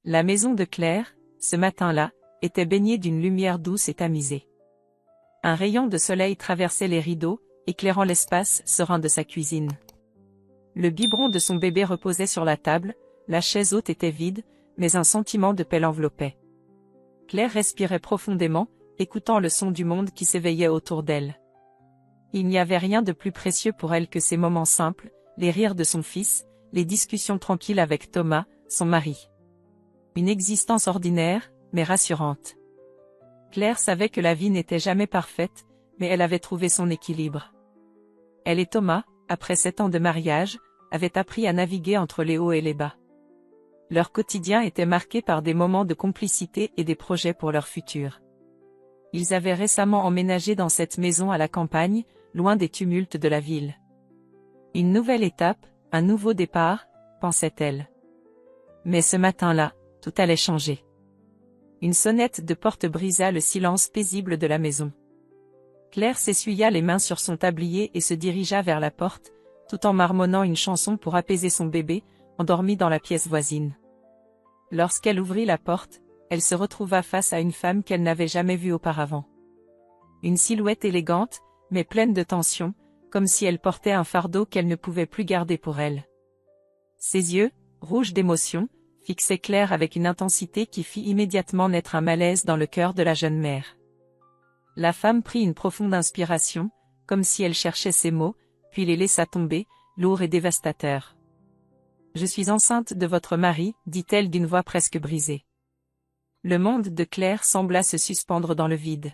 La maison de Claire, ce matin-là, était baignée d'une lumière douce et tamisée. Un rayon de soleil traversait les rideaux, éclairant l'espace serein de sa cuisine. Le biberon de son bébé reposait sur la table, la chaise haute était vide, mais un sentiment de paix l'enveloppait. Claire respirait profondément, écoutant le son du monde qui s'éveillait autour d'elle. Il n'y avait rien de plus précieux pour elle que ces moments simples, les rires de son fils, les discussions tranquilles avec Thomas, son mari. Une existence ordinaire, mais rassurante. Claire savait que la vie n'était jamais parfaite, mais elle avait trouvé son équilibre. Elle et Thomas, après 7 ans de mariage, avaient appris à naviguer entre les hauts et les bas. Leur quotidien était marqué par des moments de complicité et des projets pour leur futur. Ils avaient récemment emménagé dans cette maison à la campagne, loin des tumultes de la ville. Une nouvelle étape, un nouveau départ, pensait-elle. Mais ce matin-là, tout allait changer. Une sonnette de porte brisa le silence paisible de la maison. Claire s'essuya les mains sur son tablier et se dirigea vers la porte, tout en marmonnant une chanson pour apaiser son bébé, endormi dans la pièce voisine. Lorsqu'elle ouvrit la porte, elle se retrouva face à une femme qu'elle n'avait jamais vue auparavant. Une silhouette élégante, mais pleine de tension, comme si elle portait un fardeau qu'elle ne pouvait plus garder pour elle. Ses yeux, rouges d'émotion, fixaient Claire avec une intensité qui fit immédiatement naître un malaise dans le cœur de la jeune mère. La femme prit une profonde inspiration, comme si elle cherchait ses mots, puis les laissa tomber, lourds et dévastateurs. « Je suis enceinte de votre mari, dit-elle d'une voix presque brisée. Le monde de Claire sembla se suspendre dans le vide.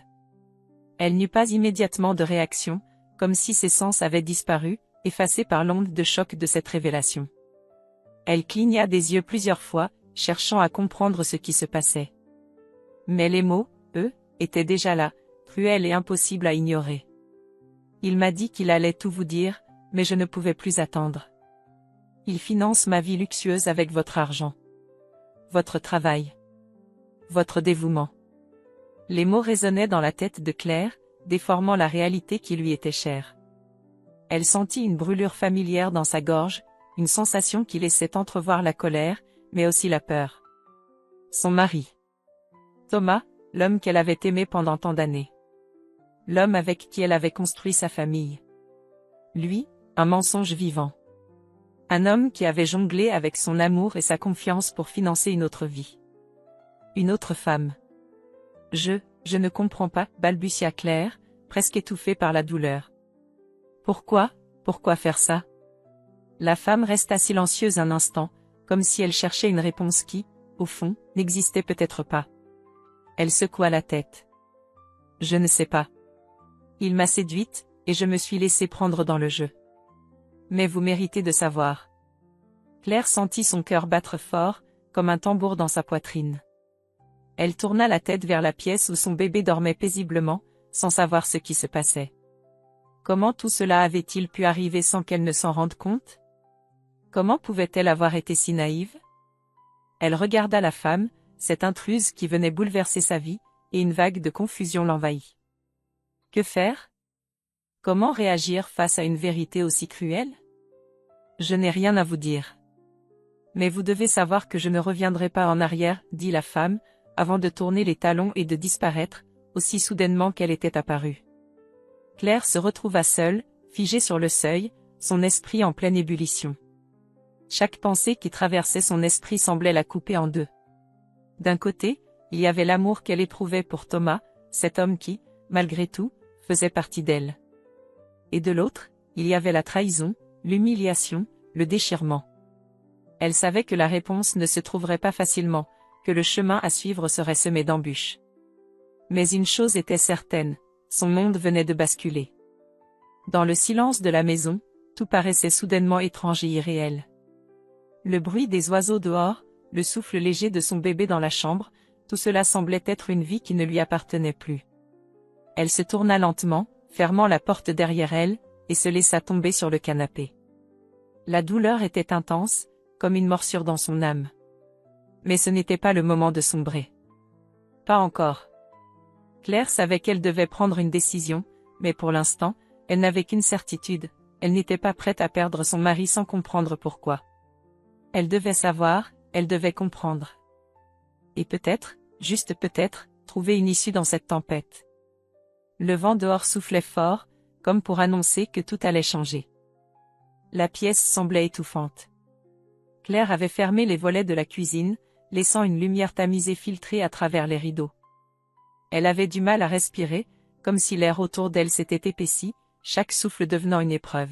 Elle n'eut pas immédiatement de réaction, comme si ses sens avaient disparu, effacés par l'onde de choc de cette révélation. Elle cligna des yeux plusieurs fois, cherchant à comprendre ce qui se passait. Mais les mots, eux, étaient déjà là, cruels et impossibles à ignorer. Il m'a dit qu'il allait tout vous dire, mais je ne pouvais plus attendre. Il finance ma vie luxueuse avec votre argent. Votre travail. Votre dévouement. Les mots résonnaient dans la tête de Claire, déformant la réalité qui lui était chère. Elle sentit une brûlure familière dans sa gorge, une sensation qui laissait entrevoir la colère, mais aussi la peur. Son mari. Thomas, l'homme qu'elle avait aimé pendant tant d'années. L'homme avec qui elle avait construit sa famille. Lui, un mensonge vivant. Un homme qui avait jonglé avec son amour et sa confiance pour financer une autre vie. Une autre femme. Je ne comprends pas, balbutia Claire, presque étouffée par la douleur. Pourquoi faire ça? La femme resta silencieuse un instant, comme si elle cherchait une réponse qui, au fond, n'existait peut-être pas. Elle secoua la tête. Je ne sais pas. Il m'a séduite, et je me suis laissée prendre dans le jeu. Mais vous méritez de savoir. Claire sentit son cœur battre fort, comme un tambour dans sa poitrine. Elle tourna la tête vers la pièce où son bébé dormait paisiblement, sans savoir ce qui se passait. Comment tout cela avait-il pu arriver sans qu'elle ne s'en rende compte? Comment pouvait-elle avoir été si naïve? Elle regarda la femme, cette intruse qui venait bouleverser sa vie, et une vague de confusion l'envahit. Que faire? Comment réagir face à une vérité aussi cruelle? Je n'ai rien à vous dire. Mais vous devez savoir que je ne reviendrai pas en arrière, dit la femme, avant de tourner les talons et de disparaître, aussi soudainement qu'elle était apparue. Claire se retrouva seule, figée sur le seuil, son esprit en pleine ébullition. Chaque pensée qui traversait son esprit semblait la couper en deux. D'un côté, il y avait l'amour qu'elle éprouvait pour Thomas, cet homme qui, malgré tout, faisait partie d'elle. Et de l'autre, il y avait la trahison, l'humiliation, le déchirement. Elle savait que la réponse ne se trouverait pas facilement, que le chemin à suivre serait semé d'embûches. Mais une chose était certaine, son monde venait de basculer. Dans le silence de la maison, tout paraissait soudainement étrange et irréel. Le bruit des oiseaux dehors, le souffle léger de son bébé dans la chambre, tout cela semblait être une vie qui ne lui appartenait plus. Elle se tourna lentement, fermant la porte derrière elle, et se laissa tomber sur le canapé. La douleur était intense, comme une morsure dans son âme. Mais ce n'était pas le moment de sombrer. Pas encore. Claire savait qu'elle devait prendre une décision, mais pour l'instant, elle n'avait qu'une certitude, elle n'était pas prête à perdre son mari sans comprendre pourquoi. Elle devait savoir, elle devait comprendre. Et peut-être, juste peut-être, trouver une issue dans cette tempête. Le vent dehors soufflait fort, comme pour annoncer que tout allait changer. La pièce semblait étouffante. Claire avait fermé les volets de la cuisine, laissant une lumière tamisée filtrer à travers les rideaux. Elle avait du mal à respirer, comme si l'air autour d'elle s'était épaissi, chaque souffle devenant une épreuve.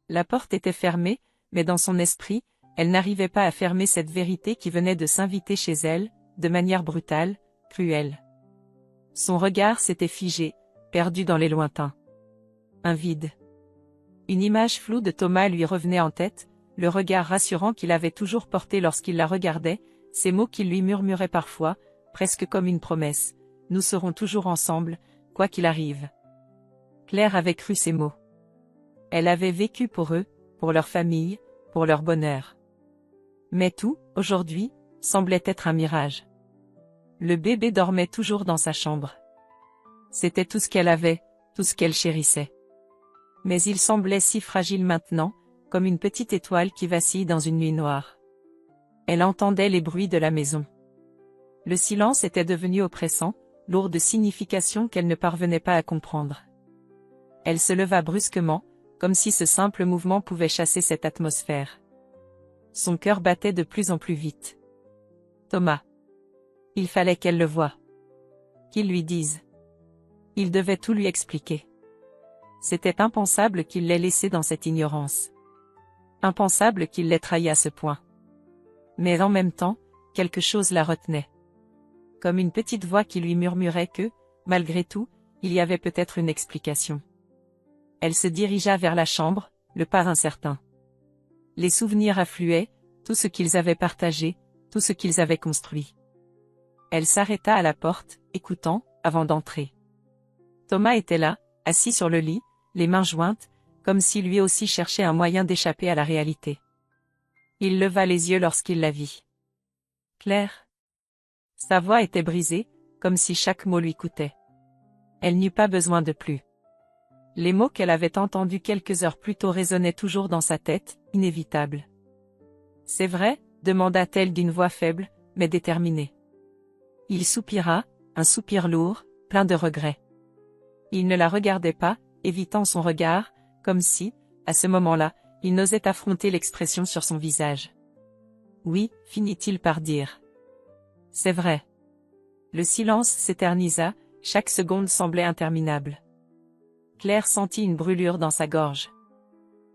La porte était fermée, mais dans son esprit, elle n'arrivait pas à fermer cette vérité qui venait de s'inviter chez elle, de manière brutale, cruelle. Son regard s'était figé, perdu dans les lointains. Un vide. Une image floue de Thomas lui revenait en tête, le regard rassurant qu'il avait toujours porté lorsqu'il la regardait, ces mots qu'il lui murmurait parfois, presque comme une promesse. Nous serons toujours ensemble, quoi qu'il arrive. Claire avait cru ces mots. Elle avait vécu pour eux, pour leur famille, pour leur bonheur. Mais tout, aujourd'hui, semblait être un mirage. Le bébé dormait toujours dans sa chambre. C'était tout ce qu'elle avait, tout ce qu'elle chérissait. Mais il semblait si fragile maintenant, comme une petite étoile qui vacille dans une nuit noire. Elle entendait les bruits de la maison. Le silence était devenu oppressant, lourd de signification qu'elle ne parvenait pas à comprendre. Elle se leva brusquement, comme si ce simple mouvement pouvait chasser cette atmosphère. Son cœur battait de plus en plus vite. Thomas. Il fallait qu'elle le voie. Qu'il lui dise. Il devait tout lui expliquer. C'était impensable qu'il l'ait laissée dans cette ignorance. Impensable qu'il l'ait trahie à ce point. Mais en même temps, quelque chose la retenait. Comme une petite voix qui lui murmurait que, malgré tout, il y avait peut-être une explication. Elle se dirigea vers la chambre, le pas incertain. Les souvenirs affluaient, tout ce qu'ils avaient partagé, tout ce qu'ils avaient construit. Elle s'arrêta à la porte, écoutant, avant d'entrer. Thomas était là, assis sur le lit, les mains jointes, comme si lui aussi cherchait un moyen d'échapper à la réalité. Il leva les yeux lorsqu'il la vit. Claire. Sa voix était brisée, comme si chaque mot lui coûtait. Elle n'eut pas besoin de plus. Les mots qu'elle avait entendus quelques heures plus tôt résonnaient toujours dans sa tête, inévitables. C'est vrai, demanda-t-elle d'une voix faible, mais déterminée. Il soupira, un soupir lourd, plein de regrets. Il ne la regardait pas, évitant son regard, comme si, à ce moment-là, il n'osait affronter l'expression sur son visage. Oui, finit-il par dire. C'est vrai. Le silence s'éternisa, chaque seconde semblait interminable. Claire sentit une brûlure dans sa gorge.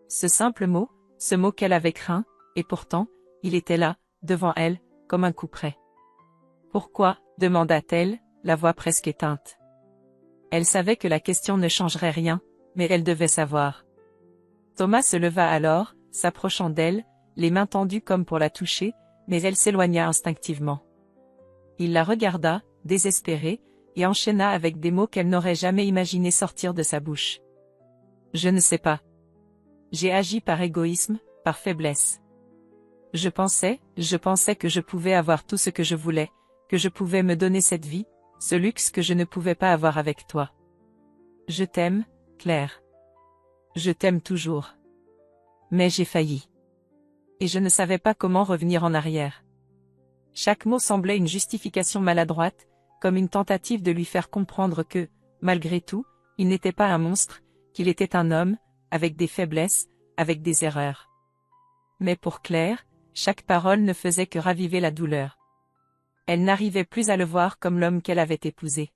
Ce simple mot, ce mot qu'elle avait craint, et pourtant, il était là, devant elle, comme un coup près. Pourquoi, demanda-t-elle, la voix presque éteinte. Elle savait que la question ne changerait rien, mais elle devait savoir. Thomas se leva alors, s'approchant d'elle, les mains tendues comme pour la toucher, mais elle s'éloigna instinctivement. Il la regarda, désespérée, et enchaîna avec des mots qu'elle n'aurait jamais imaginé sortir de sa bouche. Je ne sais pas. J'ai agi par égoïsme, par faiblesse. Je pensais que je pouvais avoir tout ce que je voulais, que je pouvais me donner cette vie, ce luxe que je ne pouvais pas avoir avec toi. Je t'aime, Claire. Je t'aime toujours. Mais j'ai failli. Et je ne savais pas comment revenir en arrière. Chaque mot semblait une justification maladroite, comme une tentative de lui faire comprendre que, malgré tout, il n'était pas un monstre, qu'il était un homme, avec des faiblesses, avec des erreurs. Mais pour Claire, chaque parole ne faisait que raviver la douleur. Elle n'arrivait plus à le voir comme l'homme qu'elle avait épousé.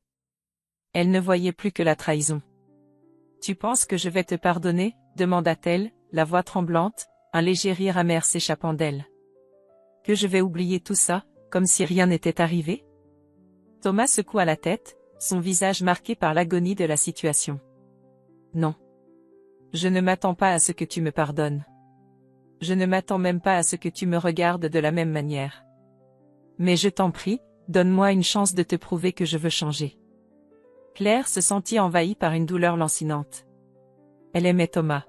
Elle ne voyait plus que la trahison. « Tu penses que je vais te pardonner ?» demanda-t-elle, la voix tremblante, un léger rire amer s'échappant d'elle. « Que je vais oublier tout ça, comme si rien n'était arrivé ?» Thomas secoua la tête, son visage marqué par l'agonie de la situation. « Non. Je ne m'attends pas à ce que tu me pardonnes. Je ne m'attends même pas à ce que tu me regardes de la même manière. Mais je t'en prie, donne-moi une chance de te prouver que je veux changer. » Claire se sentit envahie par une douleur lancinante. Elle aimait Thomas.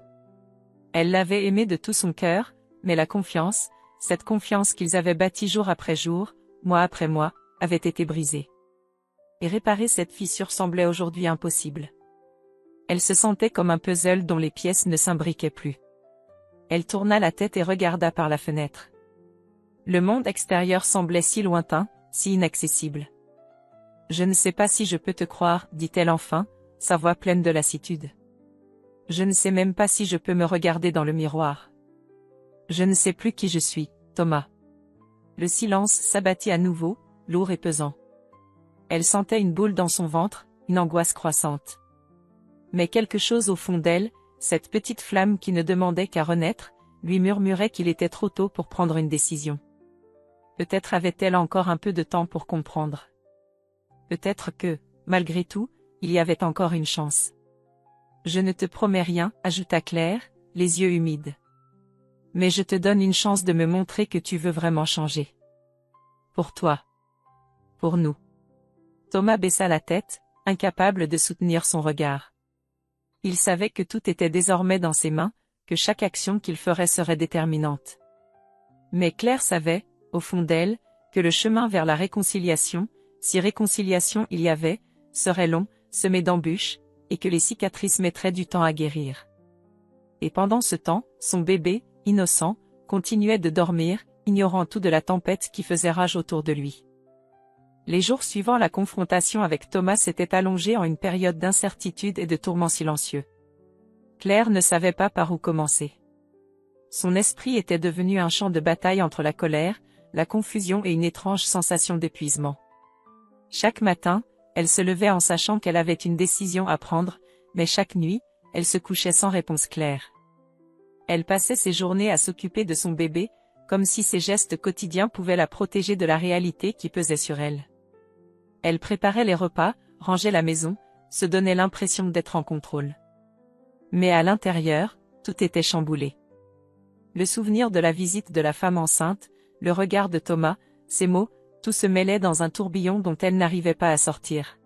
Elle l'avait aimé de tout son cœur, mais la confiance, cette confiance qu'ils avaient bâtie jour après jour, mois après mois, avait été brisée. Et réparer cette fissure semblait aujourd'hui impossible. Elle se sentait comme un puzzle dont les pièces ne s'imbriquaient plus. Elle tourna la tête et regarda par la fenêtre. Le monde extérieur semblait si lointain, si inaccessible. Je ne sais pas si je peux te croire, dit-elle enfin, sa voix pleine de lassitude. Je ne sais même pas si je peux me regarder dans le miroir. Je ne sais plus qui je suis, Thomas. Le silence s'abattit à nouveau, lourd et pesant. Elle sentait une boule dans son ventre, une angoisse croissante. Mais quelque chose au fond d'elle, cette petite flamme qui ne demandait qu'à renaître, lui murmurait qu'il était trop tôt pour prendre une décision. Peut-être avait-elle encore un peu de temps pour comprendre. Peut-être que, malgré tout, il y avait encore une chance. Je ne te promets rien, ajouta Claire, les yeux humides. Mais je te donne une chance de me montrer que tu veux vraiment changer. Pour toi. Pour nous. Thomas baissa la tête, incapable de soutenir son regard. Il savait que tout était désormais dans ses mains, que chaque action qu'il ferait serait déterminante. Mais Claire savait, au fond d'elle, que le chemin vers la réconciliation, si réconciliation il y avait, serait long, semé d'embûches, et que les cicatrices mettraient du temps à guérir. Et pendant ce temps, son bébé, innocent, continuait de dormir, ignorant tout de la tempête qui faisait rage autour de lui. Les jours suivant la confrontation avec Thomas s'étaient allongés en une période d'incertitude et de tourments silencieux. Claire ne savait pas par où commencer. Son esprit était devenu un champ de bataille entre la colère, la confusion et une étrange sensation d'épuisement. Chaque matin, elle se levait en sachant qu'elle avait une décision à prendre, mais chaque nuit, elle se couchait sans réponse claire. Elle passait ses journées à s'occuper de son bébé, comme si ses gestes quotidiens pouvaient la protéger de la réalité qui pesait sur elle. Elle préparait les repas, rangeait la maison, se donnait l'impression d'être en contrôle. Mais à l'intérieur, tout était chamboulé. Le souvenir de la visite de la femme enceinte, le regard de Thomas, ses mots, tout se mêlait dans un tourbillon dont elle n'arrivait pas à sortir.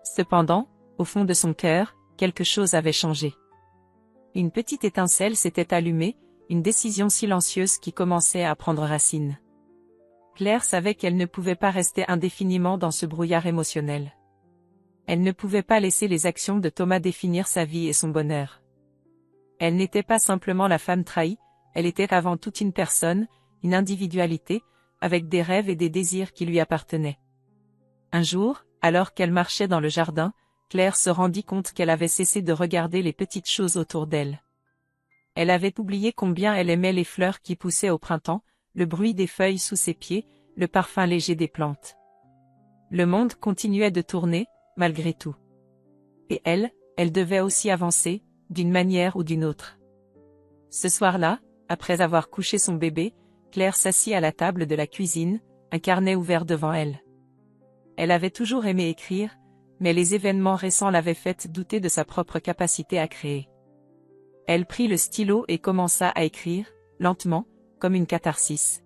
Cependant, au fond de son cœur, quelque chose avait changé. Une petite étincelle s'était allumée, une décision silencieuse qui commençait à prendre racine. Claire savait qu'elle ne pouvait pas rester indéfiniment dans ce brouillard émotionnel. Elle ne pouvait pas laisser les actions de Thomas définir sa vie et son bonheur. Elle n'était pas simplement la femme trahie, elle était avant tout une personne, une individualité, avec des rêves et des désirs qui lui appartenaient. Un jour, alors qu'elle marchait dans le jardin, Claire se rendit compte qu'elle avait cessé de regarder les petites choses autour d'elle. Elle avait oublié combien elle aimait les fleurs qui poussaient au printemps, le bruit des feuilles sous ses pieds, le parfum léger des plantes. Le monde continuait de tourner, malgré tout. Et elle devait aussi avancer, d'une manière ou d'une autre. Ce soir-là, après avoir couché son bébé, Claire s'assit à la table de la cuisine, un carnet ouvert devant elle. Elle avait toujours aimé écrire, mais les événements récents l'avaient faite douter de sa propre capacité à créer. Elle prit le stylo et commença à écrire, lentement, comme une catharsis.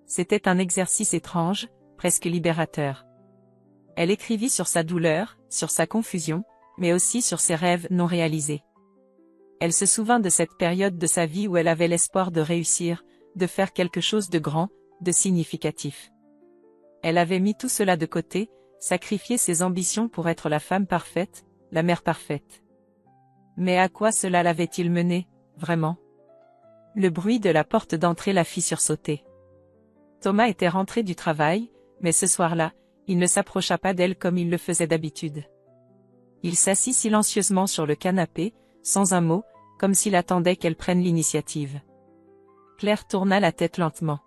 C'était un exercice étrange, presque libérateur. Elle écrivit sur sa douleur, sur sa confusion, mais aussi sur ses rêves non réalisés. Elle se souvint de cette période de sa vie où elle avait l'espoir de réussir, de faire quelque chose de grand, de significatif. Elle avait mis tout cela de côté, sacrifié ses ambitions pour être la femme parfaite, la mère parfaite. Mais à quoi cela l'avait-il menée, vraiment? Le bruit de la porte d'entrée la fit sursauter. Thomas était rentré du travail, mais ce soir-là, il ne s'approcha pas d'elle comme il le faisait d'habitude. Il s'assit silencieusement sur le canapé, sans un mot, comme s'il attendait qu'elle prenne l'initiative. Claire tourna la tête lentement.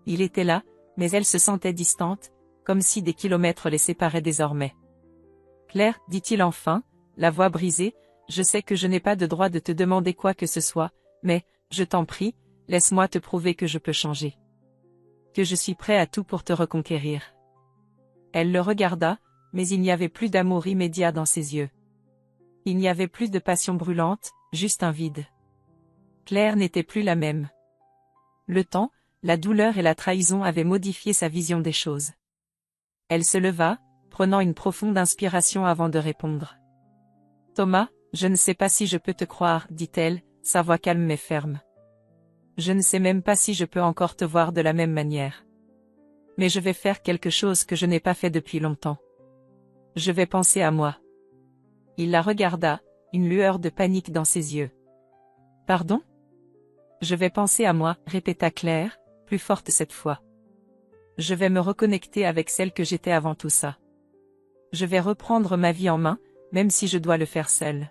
Il était là, mais elle se sentait distante, comme si des kilomètres les séparaient désormais. « Claire, dit-il enfin, la voix brisée, je sais que je n'ai pas de droit de te demander quoi que ce soit, mais, je t'en prie, laisse-moi te prouver que je peux changer. Que je suis prêt à tout pour te reconquérir. » Elle le regarda, mais il n'y avait plus d'amour immédiat dans ses yeux. Il n'y avait plus de passion brûlante, juste un vide. Claire n'était plus la même. Le temps, la douleur et la trahison avaient modifié sa vision des choses. Elle se leva, prenant une profonde inspiration avant de répondre. « Thomas, je ne sais pas si je peux te croire, dit-elle, sa voix calme mais ferme. Je ne sais même pas si je peux encore te voir de la même manière. Mais je vais faire quelque chose que je n'ai pas fait depuis longtemps. Je vais penser à moi. » Il la regarda, une lueur de panique dans ses yeux. « Pardon ? Je vais penser à moi, répéta Claire, plus forte cette fois. Je vais me reconnecter avec celle que j'étais avant tout ça. Je vais reprendre ma vie en main, même si je dois le faire seul.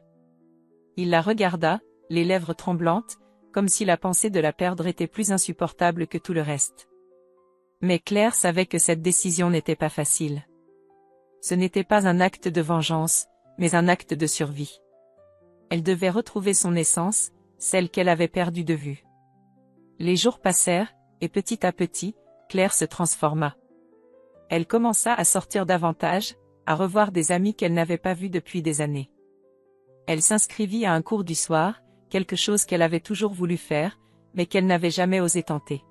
Il la regarda, les lèvres tremblantes, comme si la pensée de la perdre était plus insupportable que tout le reste. Mais Claire savait que cette décision n'était pas facile. Ce n'était pas un acte de vengeance, mais un acte de survie. Elle devait retrouver son essence, celle qu'elle avait perdue de vue. Les jours passèrent, et petit à petit, Claire se transforma. Elle commença à sortir davantage, à revoir des amis qu'elle n'avait pas vus depuis des années. Elle s'inscrivit à un cours du soir, quelque chose qu'elle avait toujours voulu faire, mais qu'elle n'avait jamais osé tenter.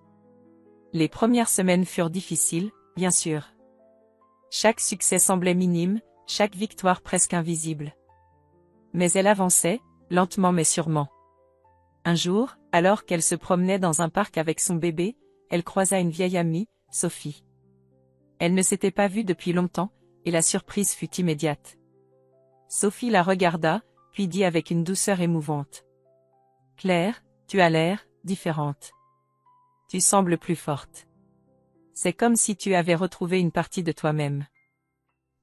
Les premières semaines furent difficiles, bien sûr. Chaque succès semblait minime, chaque victoire presque invisible. Mais elle avançait, lentement mais sûrement. Un jour, alors qu'elle se promenait dans un parc avec son bébé, elle croisa une vieille amie, Sophie. Elle ne s'était pas vue depuis longtemps, et la surprise fut immédiate. Sophie la regarda, puis dit avec une douceur émouvante. « Claire, tu as l'air différente. Tu sembles plus forte. C'est comme si tu avais retrouvé une partie de toi-même. »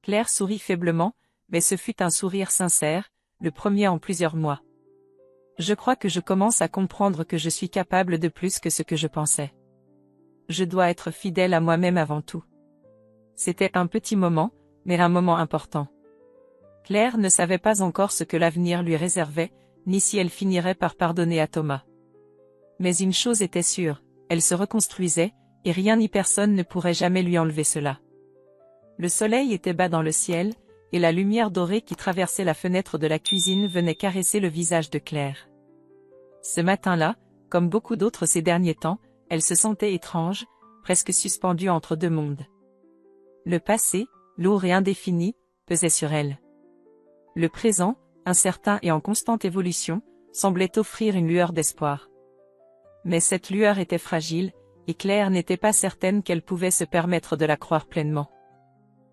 Claire sourit faiblement, mais ce fut un sourire sincère, le premier en plusieurs mois. « Je crois que je commence à comprendre que je suis capable de plus que ce que je pensais. Je dois être fidèle à moi-même avant tout. » C'était un petit moment, mais un moment important. Claire ne savait pas encore ce que l'avenir lui réservait, ni si elle finirait par pardonner à Thomas. Mais une chose était sûre, elle se reconstruisait, et rien ni personne ne pourrait jamais lui enlever cela. Le soleil était bas dans le ciel, et la lumière dorée qui traversait la fenêtre de la cuisine venait caresser le visage de Claire. Ce matin-là, comme beaucoup d'autres ces derniers temps, elle se sentait étrange, presque suspendue entre deux mondes. Le passé, lourd et indéfini, pesait sur elle. Le présent, incertain et en constante évolution, semblait offrir une lueur d'espoir. Mais cette lueur était fragile, et Claire n'était pas certaine qu'elle pouvait se permettre de la croire pleinement.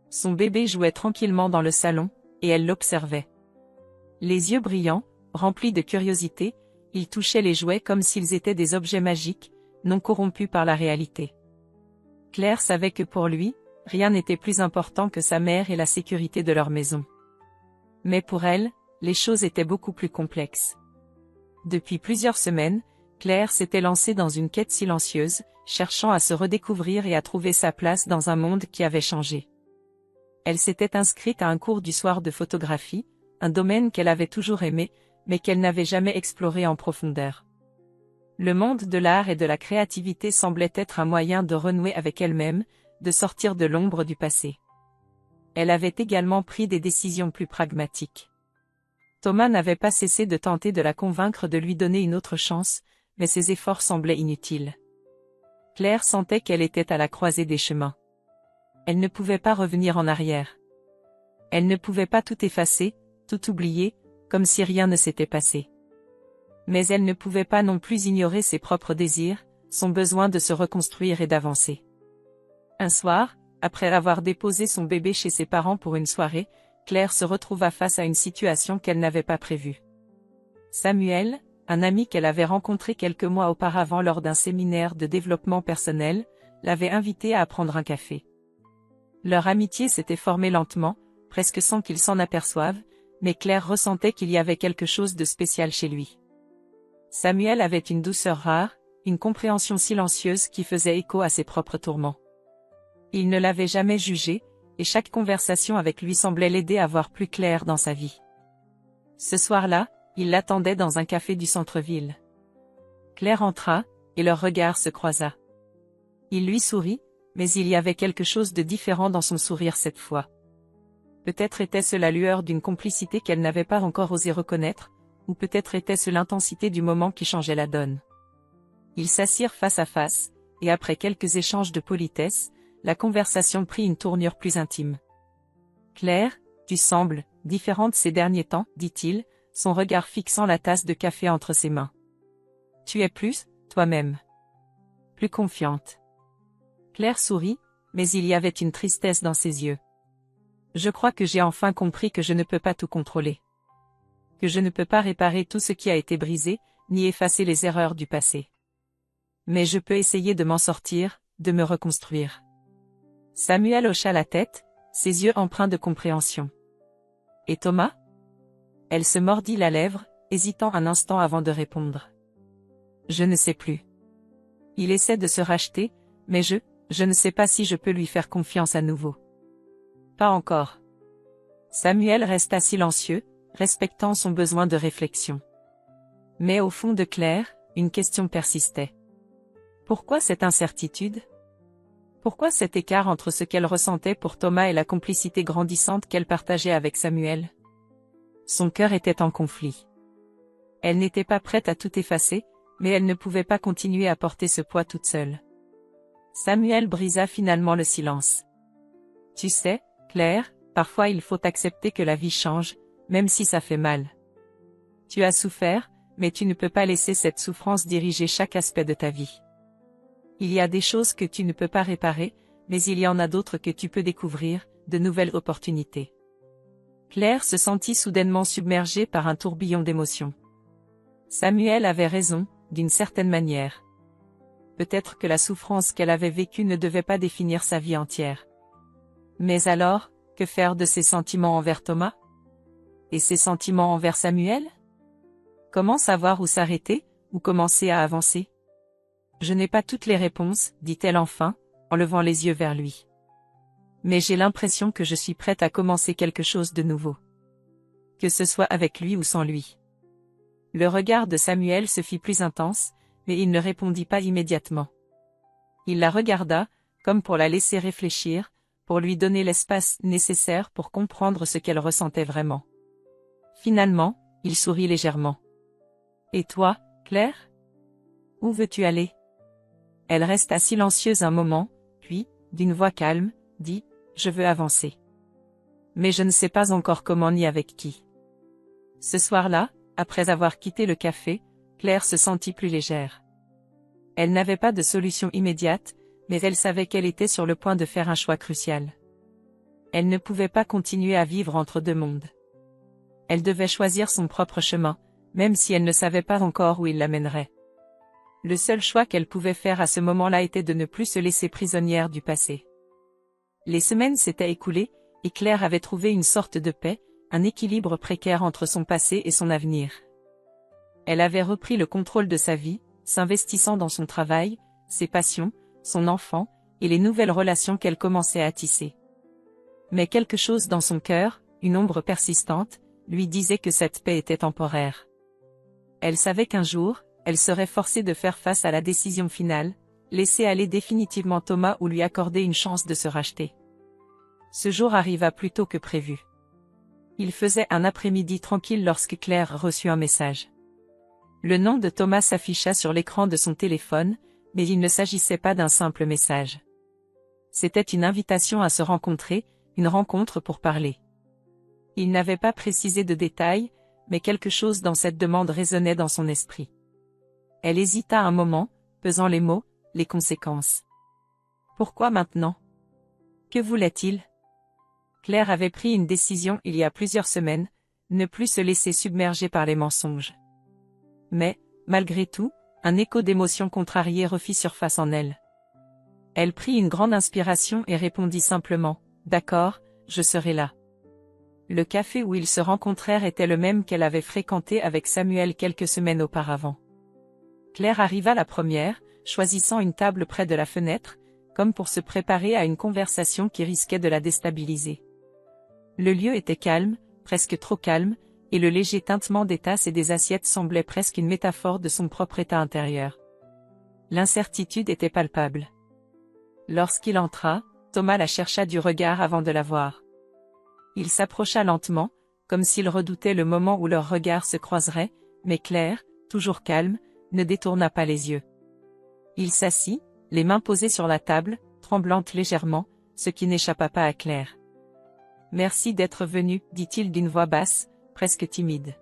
Son bébé jouait tranquillement dans le salon, et elle l'observait. Les yeux brillants, remplis de curiosité, il touchait les jouets comme s'ils étaient des objets magiques, non corrompus par la réalité. Claire savait que pour lui, rien n'était plus important que sa mère et la sécurité de leur maison. Mais pour elle, les choses étaient beaucoup plus complexes. Depuis plusieurs semaines, Claire s'était lancée dans une quête silencieuse, cherchant à se redécouvrir et à trouver sa place dans un monde qui avait changé. Elle s'était inscrite à un cours du soir de photographie, un domaine qu'elle avait toujours aimé, mais qu'elle n'avait jamais exploré en profondeur. Le monde de l'art et de la créativité semblait être un moyen de renouer avec elle-même, de sortir de l'ombre du passé. Elle avait également pris des décisions plus pragmatiques. Thomas n'avait pas cessé de tenter de la convaincre de lui donner une autre chance, mais ses efforts semblaient inutiles. Claire sentait qu'elle était à la croisée des chemins. Elle ne pouvait pas revenir en arrière. Elle ne pouvait pas tout effacer, tout oublier, comme si rien ne s'était passé. Mais elle ne pouvait pas non plus ignorer ses propres désirs, son besoin de se reconstruire et d'avancer. Un soir, après avoir déposé son bébé chez ses parents pour une soirée, Claire se retrouva face à une situation qu'elle n'avait pas prévue. Samuel, un ami qu'elle avait rencontré quelques mois auparavant lors d'un séminaire de développement personnel, l'avait invitée à prendre un café. Leur amitié s'était formée lentement, presque sans qu'ils s'en aperçoivent, mais Claire ressentait qu'il y avait quelque chose de spécial chez lui. Samuel avait une douceur rare, une compréhension silencieuse qui faisait écho à ses propres tourments. Il ne l'avait jamais jugé, et chaque conversation avec lui semblait l'aider à voir plus clair dans sa vie. Ce soir-là, il l'attendait dans un café du centre-ville. Claire entra, et leur regard se croisa. Il lui sourit, mais il y avait quelque chose de différent dans son sourire cette fois. Peut-être était-ce la lueur d'une complicité qu'elle n'avait pas encore osé reconnaître, ou peut-être était-ce l'intensité du moment qui changeait la donne. Ils s'assirent face à face, et après quelques échanges de politesse, la conversation prit une tournure plus intime. « Claire, tu sembles différente ces derniers temps, dit-il, son regard fixant la tasse de café entre ses mains. Tu es plus, toi-même. Plus confiante. » Claire sourit, mais il y avait une tristesse dans ses yeux. « Je crois que j'ai enfin compris que je ne peux pas tout contrôler. Que je ne peux pas réparer tout ce qui a été brisé, ni effacer les erreurs du passé. Mais je peux essayer de m'en sortir, de me reconstruire. Samuel hocha la tête, ses yeux empreints de compréhension. Et Thomas? Elle se mordit la lèvre, hésitant un instant avant de répondre. Je ne sais plus. Il essaie de se racheter, mais je ne sais pas si je peux lui faire confiance à nouveau. Pas encore. Samuel resta silencieux, respectant son besoin de réflexion. Mais au fond de Claire, une question persistait. Pourquoi cette incertitude? Pourquoi cet écart entre ce qu'elle ressentait pour Thomas et la complicité grandissante qu'elle partageait avec Samuel? Son cœur était en conflit. Elle n'était pas prête à tout effacer, mais elle ne pouvait pas continuer à porter ce poids toute seule. Samuel brisa finalement le silence. Tu sais, Claire, parfois il faut accepter que la vie change, même si ça fait mal. Tu as souffert, mais tu ne peux pas laisser cette souffrance diriger chaque aspect de ta vie. Il y a des choses que tu ne peux pas réparer, mais il y en a d'autres que tu peux découvrir, de nouvelles opportunités. Claire se sentit soudainement submergée par un tourbillon d'émotions. Samuel avait raison, d'une certaine manière. Peut-être que la souffrance qu'elle avait vécue ne devait pas définir sa vie entière. Mais alors, que faire de ses sentiments envers Thomas? Et ses sentiments envers Samuel? Comment savoir où s'arrêter, ou commencer à avancer? Je n'ai pas toutes les réponses, dit-elle enfin, en levant les yeux vers lui. Mais j'ai l'impression que je suis prête à commencer quelque chose de nouveau. Que ce soit avec lui ou sans lui. Le regard de Samuel se fit plus intense, mais il ne répondit pas immédiatement. Il la regarda, comme pour la laisser réfléchir, pour lui donner l'espace nécessaire pour comprendre ce qu'elle ressentait vraiment. Finalement, il sourit légèrement. Et toi, Claire? Où veux-tu aller? Elle resta silencieuse un moment, puis, d'une voix calme, dit, je veux avancer. Mais je ne sais pas encore comment ni avec qui. Ce soir-là, après avoir quitté le café, Claire se sentit plus légère. Elle n'avait pas de solution immédiate, mais elle savait qu'elle était sur le point de faire un choix crucial. Elle ne pouvait pas continuer à vivre entre deux mondes. Elle devait choisir son propre chemin, même si elle ne savait pas encore où il l'amènerait. Le seul choix qu'elle pouvait faire à ce moment-là était de ne plus se laisser prisonnière du passé. Les semaines s'étaient écoulées, et Claire avait trouvé une sorte de paix, un équilibre précaire entre son passé et son avenir. Elle avait repris le contrôle de sa vie, s'investissant dans son travail, ses passions, son enfant, et les nouvelles relations qu'elle commençait à tisser. Mais quelque chose dans son cœur, une ombre persistante, lui disait que cette paix était temporaire. Elle savait qu'un jour, elle serait forcée de faire face à la décision finale, laisser aller définitivement Thomas ou lui accorder une chance de se racheter. Ce jour arriva plus tôt que prévu. Il faisait un après-midi tranquille lorsque Claire reçut un message. Le nom de Thomas s'afficha sur l'écran de son téléphone, mais il ne s'agissait pas d'un simple message. C'était une invitation à se rencontrer, une rencontre pour parler. Il n'avait pas précisé de détails, mais quelque chose dans cette demande résonnait dans son esprit. Elle hésita un moment, pesant les mots, les conséquences. Pourquoi maintenant? Que voulait-il? Claire avait pris une décision il y a plusieurs semaines, ne plus se laisser submerger par les mensonges. Mais, malgré tout, un écho d'émotions contrariées refit surface en elle. Elle prit une grande inspiration et répondit simplement, « D'accord, je serai là. » Le café où ils se rencontrèrent était le même qu'elle avait fréquenté avec Samuel quelques semaines auparavant. Claire arriva la première, choisissant une table près de la fenêtre, comme pour se préparer à une conversation qui risquait de la déstabiliser. Le lieu était calme, presque trop calme, et le léger tintement des tasses et des assiettes semblait presque une métaphore de son propre état intérieur. L'incertitude était palpable. Lorsqu'il entra, Thomas la chercha du regard avant de la voir. Il s'approcha lentement, comme s'il redoutait le moment où leurs regards se croiseraient, mais Claire, toujours calme, ne détourna pas les yeux. Il s'assit, les mains posées sur la table, tremblante légèrement, ce qui n'échappa pas à Claire. « Merci d'être venu, dit-il d'une voix basse, presque timide.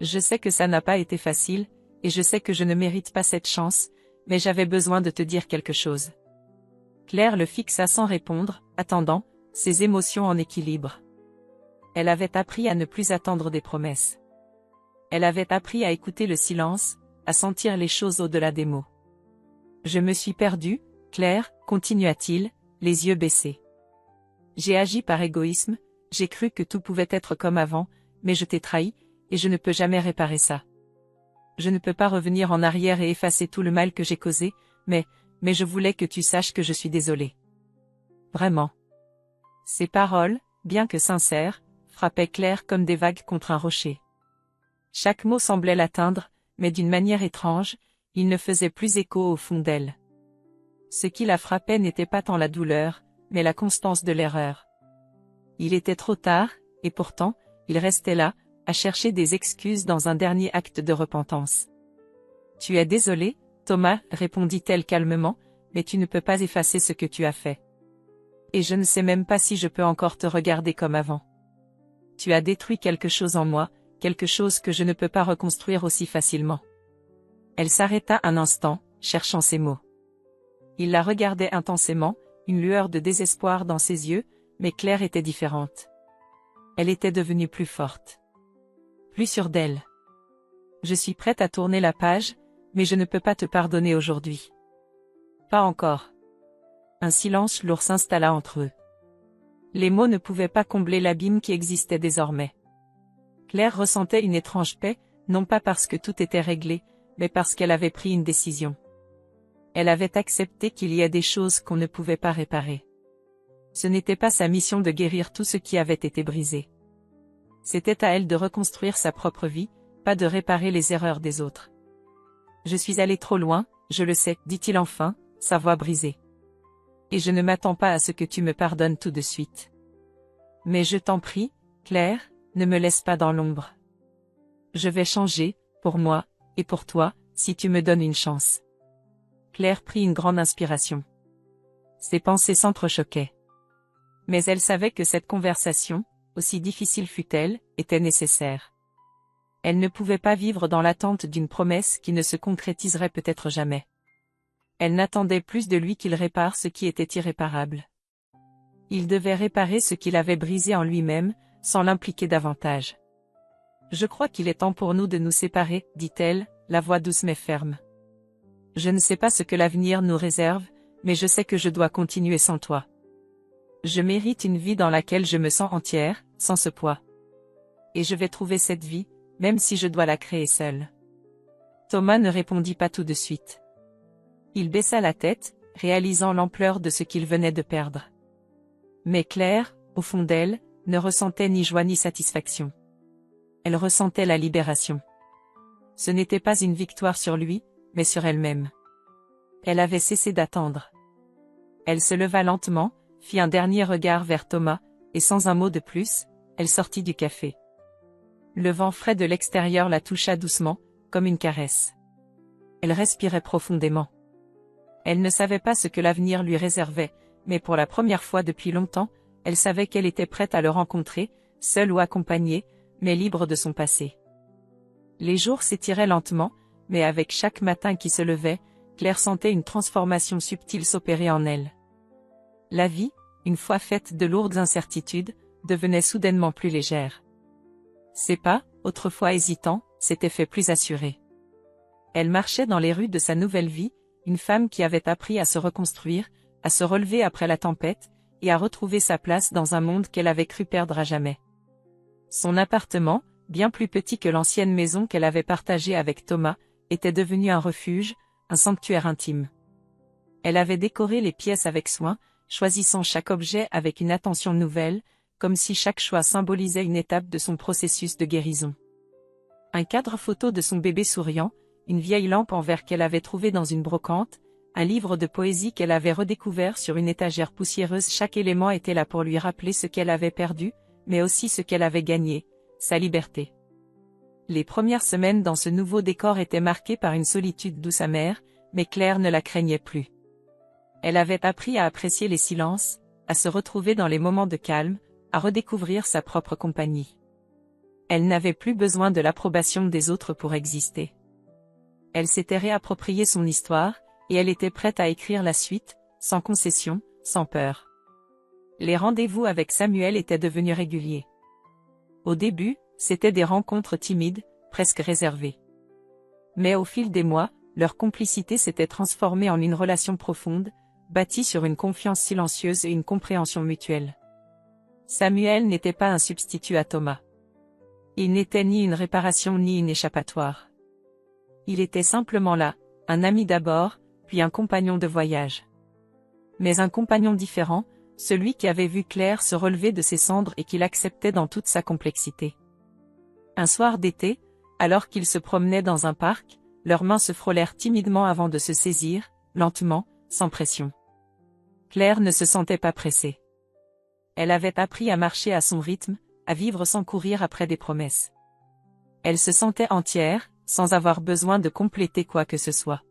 Je sais que ça n'a pas été facile, et je sais que je ne mérite pas cette chance, mais j'avais besoin de te dire quelque chose. » Claire le fixa sans répondre, attendant, ses émotions en équilibre. Elle avait appris à ne plus attendre des promesses. Elle avait appris à écouter le silence, à sentir les choses au-delà des mots. « Je me suis perdue, Claire, continua-t-il, les yeux baissés. J'ai agi par égoïsme, j'ai cru que tout pouvait être comme avant, mais je t'ai trahi, et je ne peux jamais réparer ça. Je ne peux pas revenir en arrière et effacer tout le mal que j'ai causé, mais je voulais que tu saches que je suis désolée. Vraiment. Ces paroles, bien que sincères, frappaient Claire comme des vagues contre un rocher. Chaque mot semblait l'atteindre, mais d'une manière étrange, il ne faisait plus écho au fond d'elle. Ce qui la frappait n'était pas tant la douleur, mais la constance de l'erreur. Il était trop tard, et pourtant, il restait là, à chercher des excuses dans un dernier acte de repentance. « Tu es désolé, Thomas, répondit-elle calmement, mais tu ne peux pas effacer ce que tu as fait. Et je ne sais même pas si je peux encore te regarder comme avant. Tu as détruit quelque chose en moi, quelque chose que je ne peux pas reconstruire aussi facilement. » Elle s'arrêta un instant, cherchant ses mots. Il la regardait intensément, une lueur de désespoir dans ses yeux, mais Claire était différente. Elle était devenue plus forte. Plus sûre d'elle. « Je suis prête à tourner la page, mais je ne peux pas te pardonner aujourd'hui. » « Pas encore. » Un silence lourd s'installa entre eux. Les mots ne pouvaient pas combler l'abîme qui existait désormais. Claire ressentait une étrange paix, non pas parce que tout était réglé, mais parce qu'elle avait pris une décision. Elle avait accepté qu'il y a des choses qu'on ne pouvait pas réparer. Ce n'était pas sa mission de guérir tout ce qui avait été brisé. C'était à elle de reconstruire sa propre vie, pas de réparer les erreurs des autres. « Je suis allé trop loin, je le sais, dit-il enfin, sa voix brisée. Et je ne m'attends pas à ce que tu me pardonnes tout de suite. Mais je t'en prie, Claire, ne me laisse pas dans l'ombre. Je vais changer, pour moi, et pour toi, si tu me donnes une chance. » Claire prit une grande inspiration. Ses pensées s'entrechoquaient. Mais elle savait que cette conversation, aussi difficile fût-elle, était nécessaire. Elle ne pouvait pas vivre dans l'attente d'une promesse qui ne se concrétiserait peut-être jamais. Elle n'attendait plus de lui qu'il répare ce qui était irréparable. Il devait réparer ce qu'il avait brisé en lui-même, sans l'impliquer davantage. « Je crois qu'il est temps pour nous de nous séparer, dit-elle, la voix douce mais ferme. Je ne sais pas ce que l'avenir nous réserve, mais je sais que je dois continuer sans toi. Je mérite une vie dans laquelle je me sens entière, sans ce poids. Et je vais trouver cette vie, même si je dois la créer seule. » Thomas ne répondit pas tout de suite. Il baissa la tête, réalisant l'ampleur de ce qu'il venait de perdre. Mais Claire, au fond d'elle, ne ressentait ni joie ni satisfaction. Elle ressentait la libération. Ce n'était pas une victoire sur lui, mais sur elle-même. Elle avait cessé d'attendre. Elle se leva lentement, fit un dernier regard vers Thomas, et sans un mot de plus, elle sortit du café. Le vent frais de l'extérieur la toucha doucement, comme une caresse. Elle respirait profondément. Elle ne savait pas ce que l'avenir lui réservait, mais pour la première fois depuis longtemps, elle savait qu'elle était prête à le rencontrer, seule ou accompagnée, mais libre de son passé. Les jours s'étiraient lentement, mais avec chaque matin qui se levait, Claire sentait une transformation subtile s'opérer en elle. La vie, une fois faite de lourdes incertitudes, devenait soudainement plus légère. Ses pas, autrefois hésitants, s'étaient fait plus assurés. Elle marchait dans les rues de sa nouvelle vie, une femme qui avait appris à se reconstruire, à se relever après la tempête, et à retrouver sa place dans un monde qu'elle avait cru perdre à jamais. Son appartement, bien plus petit que l'ancienne maison qu'elle avait partagée avec Thomas, était devenu un refuge, un sanctuaire intime. Elle avait décoré les pièces avec soin, choisissant chaque objet avec une attention nouvelle, comme si chaque choix symbolisait une étape de son processus de guérison. Un cadre photo de son bébé souriant, une vieille lampe en verre qu'elle avait trouvée dans une brocante, un livre de poésie qu'elle avait redécouvert sur une étagère poussiéreuse, chaque élément était là pour lui rappeler ce qu'elle avait perdu, mais aussi ce qu'elle avait gagné, sa liberté. Les premières semaines dans ce nouveau décor étaient marquées par une solitude douce amère, mais Claire ne la craignait plus. Elle avait appris à apprécier les silences, à se retrouver dans les moments de calme, à redécouvrir sa propre compagnie. Elle n'avait plus besoin de l'approbation des autres pour exister. Elle s'était réapproprié son histoire, et elle était prête à écrire la suite, sans concession, sans peur. Les rendez-vous avec Samuel étaient devenus réguliers. Au début, c'étaient des rencontres timides, presque réservées. Mais au fil des mois, leur complicité s'était transformée en une relation profonde, bâtie sur une confiance silencieuse et une compréhension mutuelle. Samuel n'était pas un substitut à Thomas. Il n'était ni une réparation ni une échappatoire. Il était simplement là, un ami d'abord, puis un compagnon de voyage. Mais un compagnon différent, celui qui avait vu Claire se relever de ses cendres et qui l'acceptait dans toute sa complexité. Un soir d'été, alors qu'ils se promenaient dans un parc, leurs mains se frôlèrent timidement avant de se saisir, lentement, sans pression. Claire ne se sentait pas pressée. Elle avait appris à marcher à son rythme, à vivre sans courir après des promesses. Elle se sentait entière, sans avoir besoin de compléter quoi que ce soit.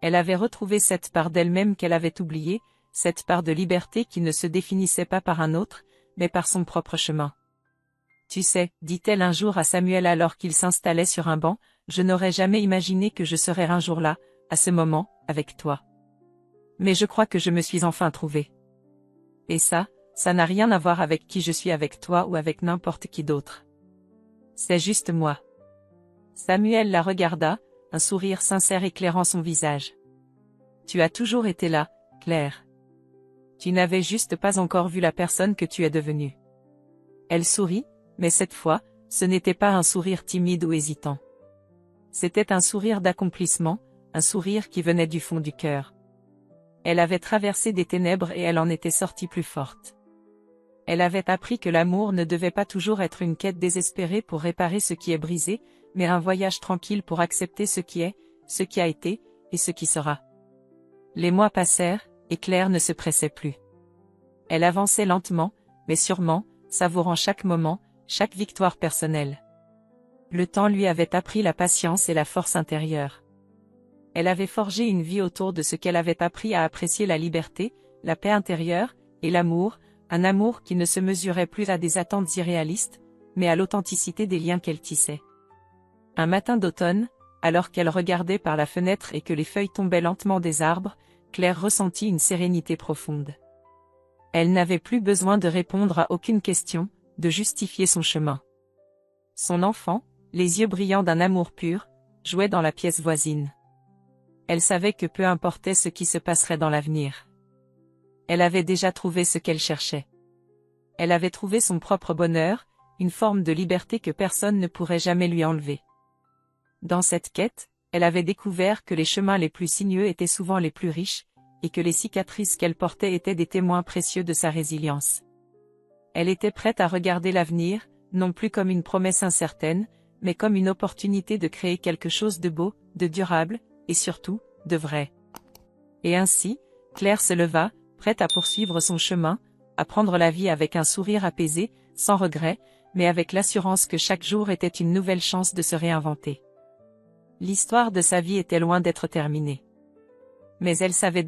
Elle avait retrouvé cette part d'elle-même qu'elle avait oubliée, cette part de liberté qui ne se définissait pas par un autre, mais par son propre chemin. « Tu sais, dit-elle un jour à Samuel alors qu'il s'installait sur un banc, je n'aurais jamais imaginé que je serais un jour là, à ce moment, avec toi. Mais je crois que je me suis enfin trouvée. Et ça n'a rien à voir avec qui je suis avec toi ou avec n'importe qui d'autre. C'est juste moi. » Samuel la regarda, un sourire sincère éclairant son visage. « Tu as toujours été là, Claire. Tu n'avais juste pas encore vu la personne que tu es devenue. » Elle sourit, mais cette fois, ce n'était pas un sourire timide ou hésitant. C'était un sourire d'accomplissement, un sourire qui venait du fond du cœur. Elle avait traversé des ténèbres et elle en était sortie plus forte. Elle avait appris que l'amour ne devait pas toujours être une quête désespérée pour réparer ce qui est brisé, mais un voyage tranquille pour accepter ce qui est, ce qui a été, et ce qui sera. Les mois passèrent, et Claire ne se pressait plus. Elle avançait lentement, mais sûrement, savourant chaque moment, chaque victoire personnelle. Le temps lui avait appris la patience et la force intérieure. Elle avait forgé une vie autour de ce qu'elle avait appris à apprécier la liberté, la paix intérieure, et l'amour, un amour qui ne se mesurait plus à des attentes irréalistes, mais à l'authenticité des liens qu'elle tissait. Un matin d'automne, alors qu'elle regardait par la fenêtre et que les feuilles tombaient lentement des arbres, Claire ressentit une sérénité profonde. Elle n'avait plus besoin de répondre à aucune question, de justifier son chemin. Son enfant, les yeux brillants d'un amour pur, jouait dans la pièce voisine. Elle savait que peu importait ce qui se passerait dans l'avenir. Elle avait déjà trouvé ce qu'elle cherchait. Elle avait trouvé son propre bonheur, une forme de liberté que personne ne pourrait jamais lui enlever. Dans cette quête, elle avait découvert que les chemins les plus sinueux étaient souvent les plus riches, et que les cicatrices qu'elle portait étaient des témoins précieux de sa résilience. Elle était prête à regarder l'avenir, non plus comme une promesse incertaine, mais comme une opportunité de créer quelque chose de beau, de durable, et surtout, de vrai. Et ainsi, Claire se leva, prête à poursuivre son chemin, à prendre la vie avec un sourire apaisé, sans regret, mais avec l'assurance que chaque jour était une nouvelle chance de se réinventer. L'histoire de sa vie était loin d'être terminée. Mais elle savait